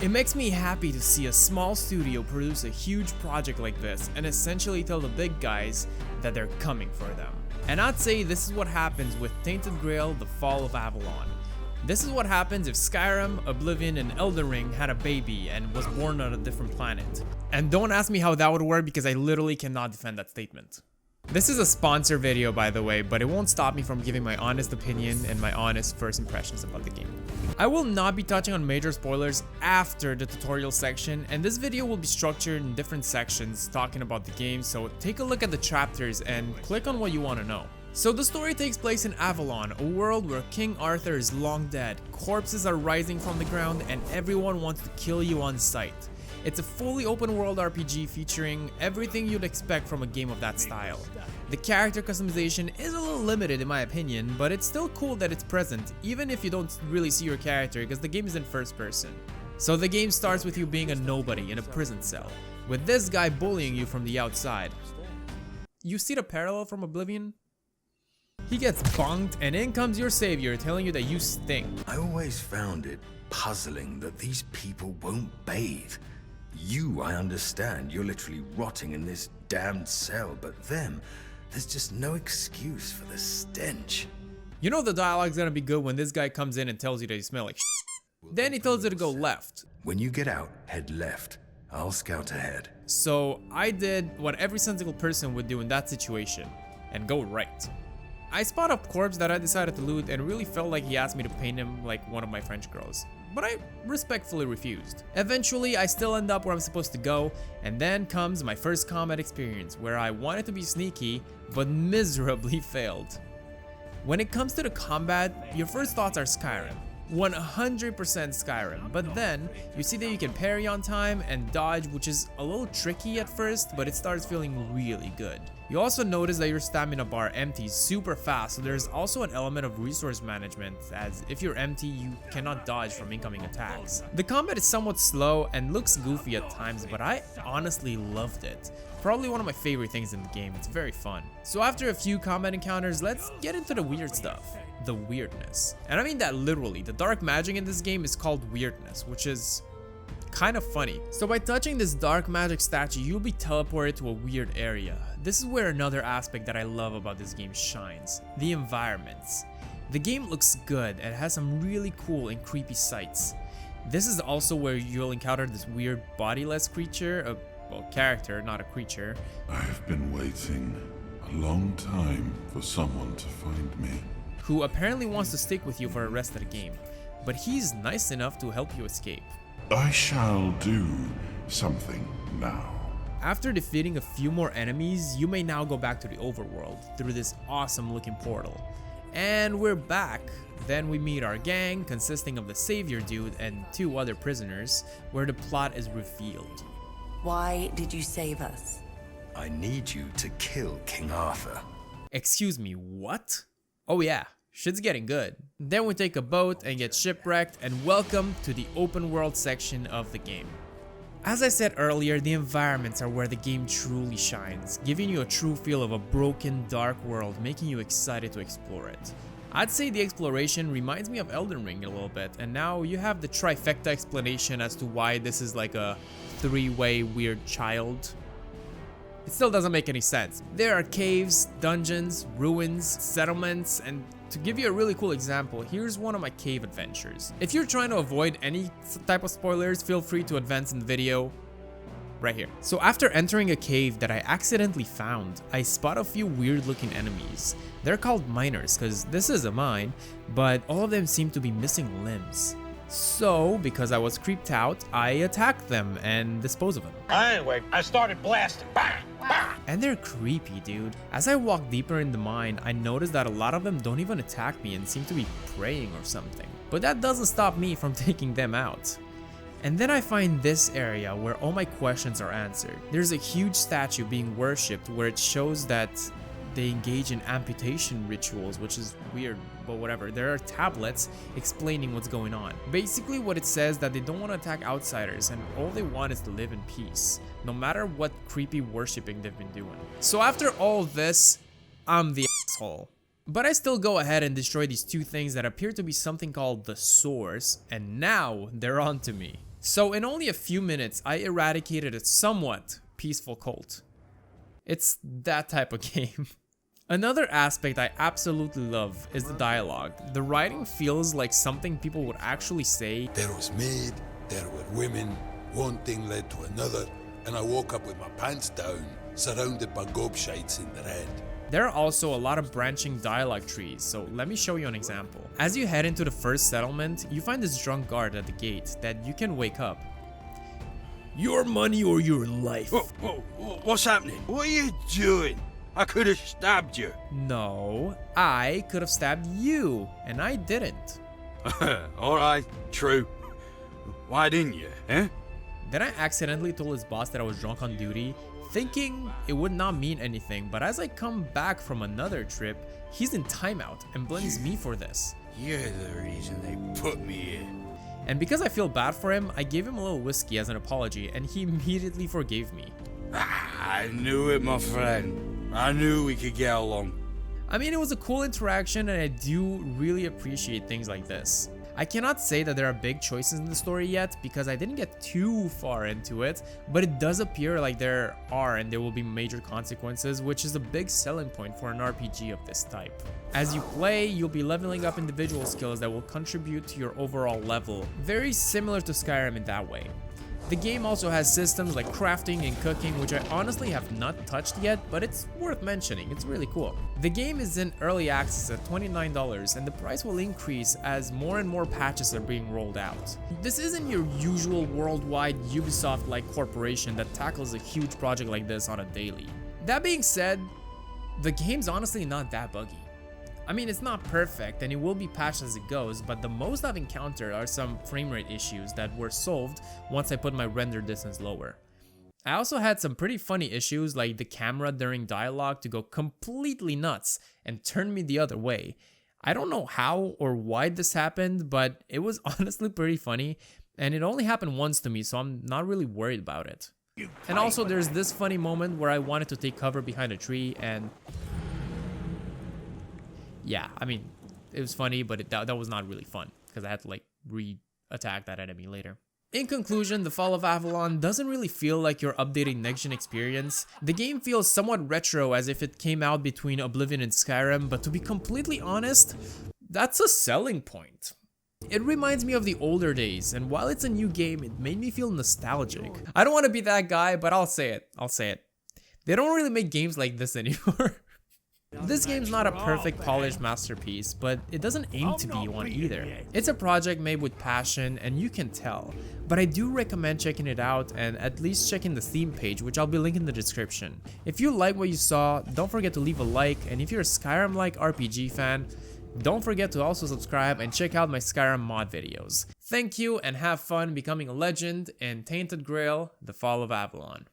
It makes me happy to see a small studio produce a huge project like this and essentially tell the big guys that they're coming for them. And I'd say this is what happens with Tainted Grail: The Fall of Avalon. This is what happens if Skyrim, Oblivion, and Elden Ring had a baby and was born on a different planet. And don't ask me how that would work because I literally cannot defend that statement. This is a sponsor video, by the way, but it won't stop me from giving my honest opinion and my honest first impressions about the game. I will not be touching on major spoilers after the tutorial section, and this video will be structured in different sections talking about the game, so take a look at the chapters and click on what you want to know. So the story takes place in Avalon, a world where King Arthur is long dead, corpses are rising from the ground, and everyone wants to kill you on sight. It's a fully open world RPG featuring everything you'd expect from a game of that style. The character customization is a little limited in my opinion, but it's still cool that it's present, even if you don't really see your character because the game is in first person. So the game starts with you being a nobody in a prison cell, with this guy bullying you from the outside. You see the parallel from Oblivion? He gets bonked and in comes your savior telling you that you stink. I always found it puzzling that these people won't bathe. You, I understand, you're literally rotting in this damned cell, but them, there's just no excuse for the stench. You know the dialogue's gonna be good when this guy comes in and tells you that you smell like shit. Then he tells you to go left. When you get out, head left. I'll scout ahead. So I did what every sensible person would do in that situation, and go right. I spot a corpse that I decided to loot and really felt like he asked me to paint him like one of my French girls, but I respectfully refused. Eventually, I still end up where I'm supposed to go, and then comes my first combat experience where I wanted to be sneaky, but miserably failed. When it comes to the combat, your first thoughts are Skyrim. 100% Skyrim, but then you see that you can parry on time and dodge, which is a little tricky at first, but it starts feeling really good. You also notice that your stamina bar empties super fast, so there's also an element of resource management, as if you're empty, you cannot dodge from incoming attacks. The combat is somewhat slow and looks goofy at times, but I honestly loved it. Probably one of my favorite things in the game, it's very fun. So after a few combat encounters, let's get into the weird stuff. The weirdness. And I mean that literally. The dark magic in this game is called weirdness, which is kind of funny. So by touching this dark magic statue, you'll be teleported to a weird area. This is where another aspect that I love about this game shines. The environments. The game looks good and has some really cool and creepy sights. This is also where you'll encounter this weird bodiless creature, well, character, not a creature. I've been waiting a long time for someone to find me, who apparently wants to stick with you for the rest of the game, but he's nice enough to help you escape. I shall do something now. After defeating a few more enemies, you may now go back to the overworld through this awesome looking portal. And we're back. Then we meet our gang, consisting of the savior dude and 2 other prisoners, where the plot is revealed. Why did you save us? I need you to kill King Arthur. Excuse me, what? Oh yeah, shit's getting good. Then we take a boat and get shipwrecked, and welcome to the open world section of the game. As I said earlier, the environments are where the game truly shines, giving you a true feel of a broken, dark world, making you excited to explore it. I'd say the exploration reminds me of Elden Ring a little bit, and now you have the trifecta explanation as to why this is like a 3-way weird child. It still doesn't make any sense. There are caves, dungeons, ruins, settlements, and to give you a really cool example, here's one of my cave adventures. If you're trying to avoid any type of spoilers, feel free to advance in the video right here. So after entering a cave that I accidentally found, I spot a few weird looking enemies. They're called miners because this is a mine, but all of them seem to be missing limbs. So, because I was creeped out, I attacked them and disposed of them. Anyway, I started blasting. Bang! Bang! And they're creepy, dude. As I walk deeper in the mine, I noticed that a lot of them don't even attack me and seem to be praying or something. But that doesn't stop me from taking them out. And then I find this area where all my questions are answered. There's a huge statue being worshipped where it shows that they engage in amputation rituals, which is weird, but whatever. There are tablets explaining what's going on. Basically what it says that they don't want to attack outsiders and all they want is to live in peace, no matter what creepy worshipping they've been doing. So after all this, I'm the asshole. But I still go ahead and destroy these 2 things that appear to be something called the source, and now they're on to me. So in only a few minutes, I eradicated a somewhat peaceful cult. It's that type of game. Another aspect I absolutely love is the dialogue. The writing feels like something people would actually say. There was mead, there were women, one thing led to another, and I woke up with my pants down, surrounded by gobshites in the head. There are also a lot of branching dialogue trees, so let me show you an example. As you head into the first settlement, you find this drunk guard at the gate that you can wake up. Your money or your life. Whoa, what's happening? What are you doing? I could have stabbed you. No, I could have stabbed you, and I didn't. Alright, true. Why didn't you, eh? Then I accidentally told his boss that I was drunk on duty, thinking it would not mean anything, but as I come back from another trip, he's in timeout and blames me for this. You're the reason they put me here. And because I feel bad for him, I gave him a little whiskey as an apology, and he immediately forgave me. I knew it, my friend. I knew we could get along. I mean, it was a cool interaction, and I do really appreciate things like this. I cannot say that there are big choices in the story yet because I didn't get too far into it, but it does appear like there are and there will be major consequences, which is a big selling point for an RPG of this type. As you play, you'll be leveling up individual skills that will contribute to your overall level, very similar to Skyrim in that way. The game also has systems like crafting and cooking, which I honestly have not touched yet, but it's worth mentioning, it's really cool. The game is in early access at $29, and the price will increase as more and more patches are being rolled out. This isn't your usual worldwide Ubisoft-like corporation that tackles a huge project like this on a daily. That being said, the game's honestly not that buggy. I mean, it's not perfect and it will be patched as it goes, but the most I've encountered are some frame rate issues that were solved once I put my render distance lower. I also had some pretty funny issues like the camera during dialogue to go completely nuts and turn me the other way. I don't know how or why this happened, but it was honestly pretty funny, and it only happened once to me, so I'm not really worried about it. And also there's this funny moment where I wanted to take cover behind a tree and... yeah, I mean, it was funny, but that was not really fun because I had to like re-attack that enemy later. In conclusion, The Fall of Avalon doesn't really feel like your updated next-gen experience. The game feels somewhat retro as if it came out between Oblivion and Skyrim, but to be completely honest, that's a selling point. It reminds me of the older days, and while it's a new game, it made me feel nostalgic. I don't want to be that guy, but I'll say it. They don't really make games like this anymore. This game's not a perfect polished masterpiece, but it doesn't aim to be one either. It's a project made with passion and you can tell, but I do recommend checking it out and at least checking the theme page, which I'll be linking in the description. If you like what you saw, don't forget to leave a like, and if you're a Skyrim-like RPG fan, don't forget to also subscribe and check out my Skyrim mod videos. Thank you and have fun becoming a legend in Tainted Grail, The Fall of Avalon.